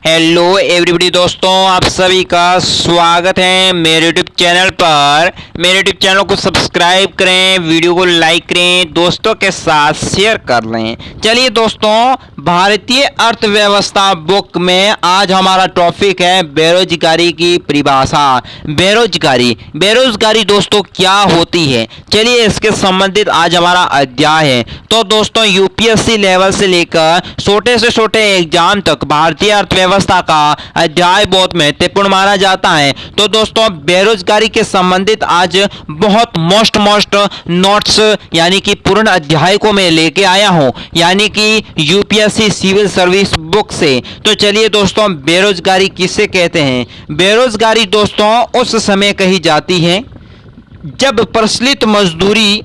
Hello everybody दोस्तों, आप सभी का स्वागत है मेरे यूट्यूब चैनल पर। मेरे यूट्यूब चैनल को सब्सक्राइब करें, वीडियो को लाइक करें, दोस्तों के साथ शेयर कर लें। चलिए दोस्तों, भारतीय अर्थव्यवस्था बुक में आज हमारा टॉपिक है बेरोजगारी की परिभाषा। बेरोजगारी दोस्तों क्या होती है, चलिए इसके संबंधित आज हमारा अध्याय है। तो दोस्तों, यूपीएससी लेवल से लेकर छोटे से छोटे एग्जाम तक भारतीय अर्थव्यवस्था का अध्याय बहुत महत्वपूर्ण माना जाता है। तो दोस्तों, बेरोजगारी के संबंधित आज बहुत मोस्ट नोट्स यानी कि पूर्ण अध्याय को मैं लेके आया हूं, यानी कि यूपीएससी सिविल सर्विस बुक से। तो चलिए दोस्तों, बेरोजगारी किसे कहते हैं? बेरोजगारी दोस्तों उस समय कही जाती है जब प्रचलित मजदूरी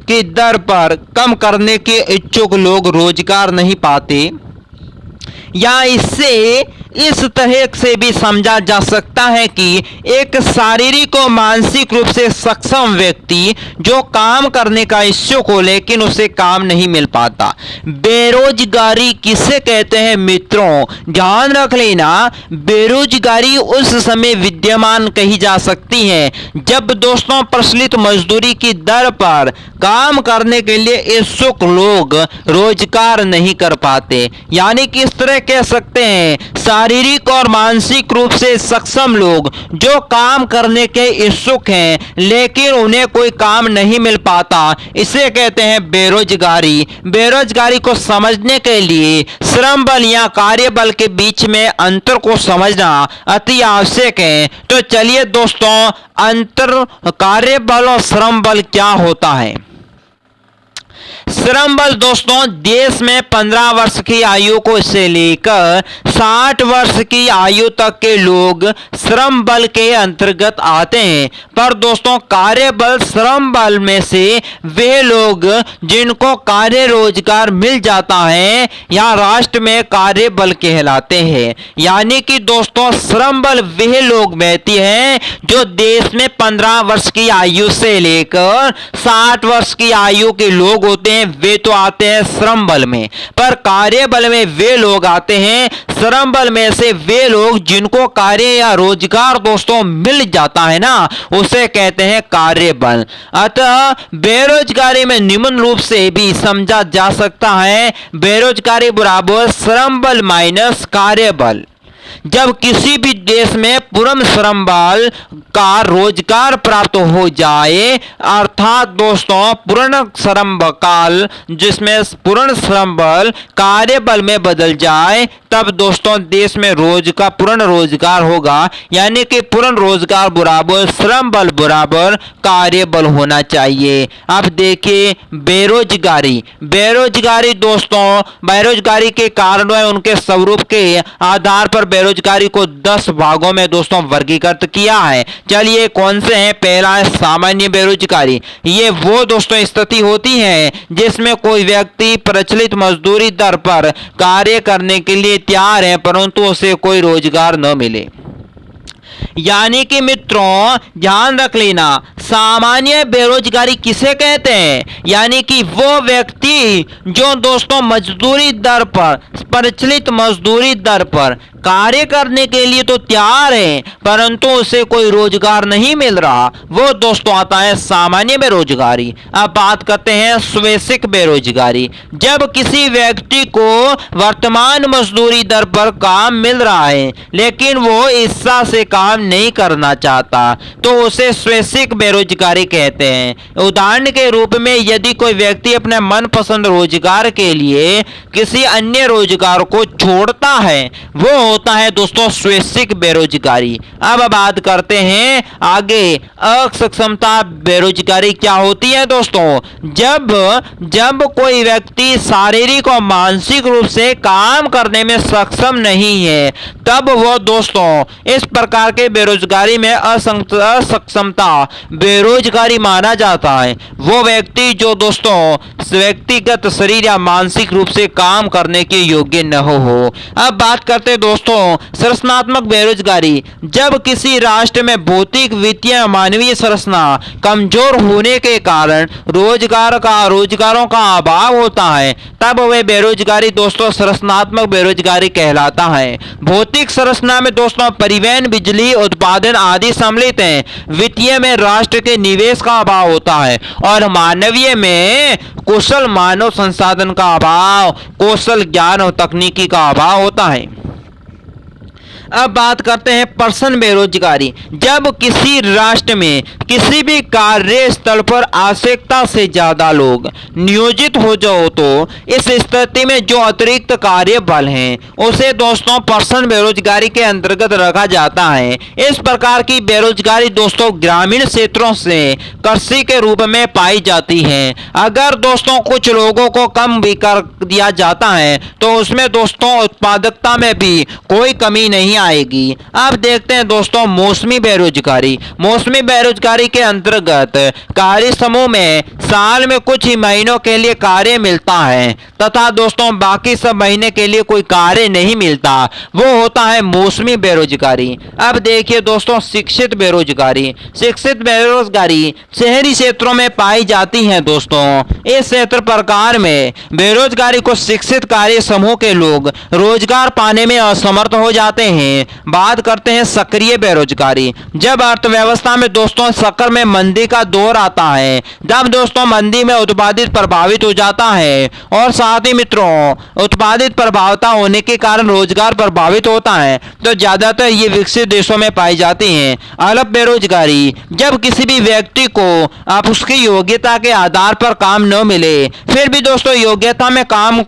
की दर पर कम करने के इच्छुक लोग रोजगार नहीं पाते, या इससे इस तरह से भी समझा जा सकता है कि एक शारीरिक और मानसिक रूप से सक्षम व्यक्ति जो काम करने का इच्छुक हो लेकिन उसे काम नहीं मिल पाता। बेरोजगारी किसे कहते हैं मित्रों? ध्यान रख लेना, बेरोजगारी उस समय विद्यमान कही जा सकती है जब दोस्तों प्रचलित मजदूरी की दर पर काम करने के लिए इच्छुक लोग रोजगार नहीं कर पाते। यानी कि इस तरह कह सकते हैं, शारीरिक और मानसिक रूप से सक्षम लोग जो काम करने के इच्छुक हैं लेकिन उन्हें कोई काम नहीं मिल पाता, इसे कहते हैं बेरोजगारी। बेरोजगारी को समझने के लिए श्रम बल या कार्य बल के बीच में अंतर को समझना अति आवश्यक है। तो चलिए दोस्तों, अंतर कार्य बल और श्रम बल क्या होता है? श्रम बल दोस्तों देश में 15 वर्ष की आयु को से लेकर 60 वर्ष की आयु तक के लोग श्रम बल के अंतर्गत आते हैं। पर दोस्तों, कार्य बल श्रम बल में से वे लोग जिनको कार्य रोजगार मिल जाता है या राष्ट्र में कार्य बल कहलाते हैं। यानी कि दोस्तों, श्रम बल वे लोग रहती हैं जो देश में 15 वर्ष की आयु से लेकर 60 वर्ष की आयु के लोग होते हैं, वे तो आते हैं श्रम बल में। पर कार्य बल में वे लोग आते हैं श्रम बल में से वे लोग जिनको कार्य या रोजगार दोस्तों मिल जाता है ना, उसे कहते हैं कार्य बल। अतः बेरोजगारी में निम्न रूप से भी समझा जा सकता है, बेरोजगारी बराबर श्रम बल माइनस कार्य बल। जब किसी भी देश में पूर्ण श्रम बल का रोजगार प्राप्त हो जाए, अर्थात दोस्तों पूर्ण श्रम काल जिसमें पूर्ण श्रम बल कार्य बल में बदल जाए, तब दोस्तों देश में पूर्ण रोजगार होगा। यानी कि पूर्ण रोजगार बराबर श्रम बल बराबर कार्य बल होना चाहिए। अब देखिए बेरोजगारी दोस्तों, बेरोजगारी के कारण व उनके स्वरूप के आधार पर बेरोजगारी को 10 भागों में दोस्तों वर्गीकृत किया है। चलिए कौन से हैं? पहला है सामान्य बेरोजगारी। ये वो दोस्तों स्थिति होती है जिसमें कोई व्यक्ति प्रचलित मजदूरी दर पर कार्य करने के लिए तैयार है परंतु उसे कोई रोजगार न मिले। यानी कि मित्रों ध्यान रख लेना, सामान्य बेरोजगारी किसे कहते हैं? यानी कि वो व्यक्ति जो दोस्तों मजदूरी दर पर, प्रचलित मजदूरी दर पर कार्य करने के लिए तो तैयार है परंतु उसे कोई रोजगार नहीं मिल रहा, वो दोस्तों आता है सामान्य बेरोजगारी। अब बात करते हैं स्वैच्छिक बेरोजगारी। जब किसी व्यक्ति को वर्तमान मजदूरी दर पर काम मिल रहा है लेकिन वो इच्छा से काम नहीं करना चाहता, तो उसे स्वैच्छिक बेरोजगारी कहते हैं। उदाहरण के रूप में यदि कोई व्यक्ति अपने मनपसंद रोजगार के लिए किसी अन्य रोजगार को छोड़ता है, वो होता है दोस्तों स्वैच्छिक बेरोजगारी। अब बात करते हैं आगे, असक्षमता बेरोजगारी क्या होती है दोस्तों? जब कोई व्यक्ति शारीरिक और मानसिक रूप से काम करने में सक्षम नहीं है, तब वो दोस्तों इस प्रकार के बेरोजगारी में असक्षमता बेरोजगारी माना जाता है। वो व्यक्ति जो दोस्तों व्यक्तिगत शरीर या मानसिक रूप से काम करने के योग्य न हो। अब बात करते हैं दोस्तों दोस्तों संरचनात्मक बेरोजगारी। जब किसी राष्ट्र में भौतिक, वित्तीय, मानवीय संरचना कमजोर होने के कारण रोजगारों का अभाव होता है, तब वह बेरोजगारी दोस्तों संरचनात्मक बेरोजगारी कहलाता है। भौतिक संरचना में दोस्तों परिवहन, बिजली उत्पादन आदि सम्मिलित हैं। वित्तीय में राष्ट्र के निवेश का अभाव होता है और मानवीय में कुशल मानव संसाधन का अभाव, कौशल, ज्ञान और तकनीकी का अभाव होता है। अब बात करते हैं पर्सन बेरोजगारी। जब किसी राष्ट्र में किसी भी कार्यस्थल पर आवश्यकता से ज्यादा लोग नियोजित हो जाओ तो इस स्थिति में जो अतिरिक्त कार्य बल हैं उसे दोस्तों पर्सन बेरोजगारी के अंतर्गत रखा जाता है। इस प्रकार की बेरोजगारी दोस्तों ग्रामीण क्षेत्रों से कृषि के रूप में पाई जाती है। अगर दोस्तों कुछ लोगों को कम भी कर दिया जाता है तो उसमें दोस्तों उत्पादकता में भी कोई कमी नहीं आएगी। अब देखते हैं दोस्तों मौसमी बेरोजगारी। मौसमी बेरोजगारी के अंतर्गत कार्य समूह में साल में कुछ ही महीनों के लिए कार्य मिलता है तथा दोस्तों बाकी सब महीने के लिए कोई कार्य नहीं मिलता, वो होता है मौसमी बेरोजगारी। अब देखिए दोस्तों शिक्षित बेरोजगारी। शिक्षित बेरोजगारी शहरी क्षेत्रों में पाई जाती है दोस्तों। इस क्षेत्र प्रकार में बेरोजगारी को शिक्षित कार्य समूह के लोग रोजगार पाने में असमर्थ हो जाते हैं। बात करते हैं सक्रिय बेरोजगारी। जब अर्थव्यवस्था में दोस्तों चक्र में मंदी का दौर आता है, जब दोस्तों मंदी में उत्पादित प्रभावित हो जाता है और साथ ही मित्रों उत्पादित प्रभाविता होने के कारण रोजगार प्रभावित होता है, तो ज्यादातर ये विकसित देशों में पाई जाती हैं। अल्प बेरोजगारी। जब किसी भी व्यक्ति को आप उसकी योग्यता के आधार पर काम न मिले, फिर भी दोस्तों योग्यता में काम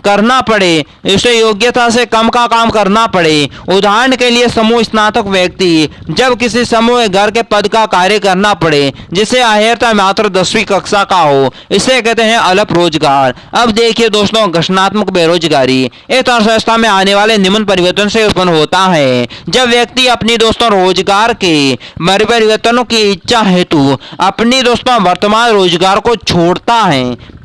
करना पड़े, इसे योग्यता से कम का काम करना पड़े। उदाहरण के लिए समूह स्नातक व्यक्ति जब किसी समूह घर के पद का कार्य करना पड़े जिसे अर्हता मात्र 10वीं कक्षा का हो, इसे कहते हैं अल्प रोजगार। अब देखिए दोस्तों घोषणात्मक बेरोजगारी। इस अर्थव्यवस्था में आने वाले निम्न परिवर्तन से उत्पन्न होता है जब व्यक्ति अपनी दोस्तों रोजगार के परिवर्तनों की इच्छा हेतु अपनी दोस्तों वर्तमान रोजगार को छोड़ता है।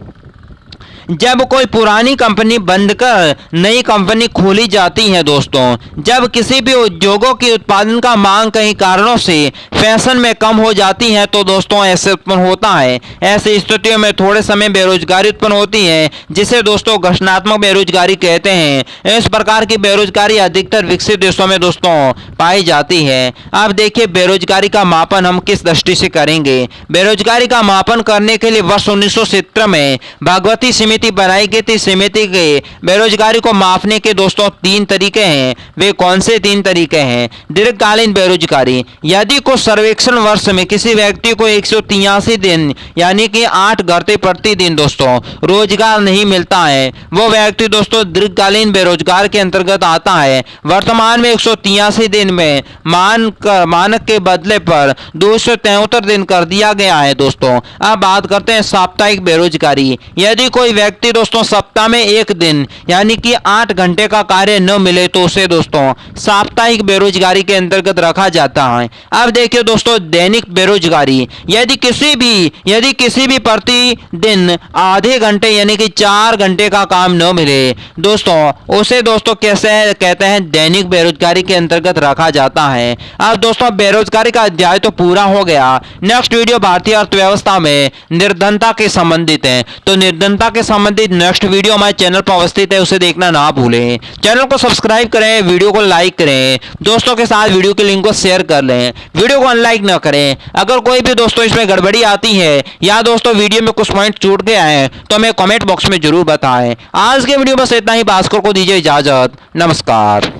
जब कोई पुरानी कंपनी बंद कर नई कंपनी खोली जाती है दोस्तों, जब किसी भी उद्योगों की उत्पादन का मांग कई कारणों से फैशन में कम हो जाती है तो दोस्तों ऐसे उत्पन्न होता है। ऐसी स्थितियों में थोड़े समय बेरोजगारी उत्पन्न होती है जिसे दोस्तों घोषणात्मक बेरोजगारी कहते हैं। इस प्रकार की बेरोजगारी अधिकतर विकसित देशों में दोस्तों पाई जाती है। अब देखिए बेरोजगारी का मापन हम किस दृष्टि से करेंगे। बेरोजगारी का मापन करने के लिए वर्ष 1970 में भगवती समिति बनाई गई थी। समिति के बेरोजगारी को मापने के दोस्तों 3 तरीके हैं। वे कौन से 3 तरीके हैं? दीर्घकालीन बेरोजगारी। यदि कुछ सर्वेक्षण वर्ष में किसी व्यक्ति को 183 दिन यानी कि 8 घंटे प्रतिदिन दोस्तों रोजगार नहीं मिलता है, वो व्यक्ति दोस्तों दीर्घकालीन बेरोजगार के अंतर्गत आता है। वर्तमान में 183 दिन में मानक के बदले पर 273 दिन कर दिया गया है दोस्तों। अब बात करते हैं साप्ताहिक बेरोजगारी। यदि कोई व्यक्ति दोस्तों सप्ताह में 1 दिन यानी कि 8 घंटे का कार्य न मिले तो उसे दोस्तों साप्ताहिक बेरोजगारी के अंतर्गत रखा जाता है। अब देखिए दोस्तों दैनिक बेरोजगारी। यदि किसी भी प्रतिदिन आधे घंटे यानी कि 4 घंटे का काम न मिले दोस्तों, उसे दोस्तों कैसे कहते हैं दैनिक बेरोजगारी के अंतर्गत रखा जाता है। अब दोस्तों बेरोजगारी का अध्याय तो पूरा हो गया। नेक्स्ट वीडियो भारतीय अर्थव्यवस्था में निर्धनता के संबंधित है, तो निर्धनता के संबंधित नेक्स्ट वीडियो हमारे चैनल पर अवस्थित है, उसे देखना ना भूलें। चैनल को सब्सक्राइब करें, वीडियो को लाइक करें, दोस्तों के साथ वीडियो के लिंक को शेयर कर लें, वीडियो को अनलाइक ना करें। अगर कोई भी दोस्तों इसमें गड़बड़ी आती है या दोस्तों वीडियो में कुछ पॉइंट छूट गया है तो हमें कमेंट बॉक्स में जरूर बताएं। आज के वीडियो बस इतना ही। भास्कर को दीजिए इजाजत। नमस्कार।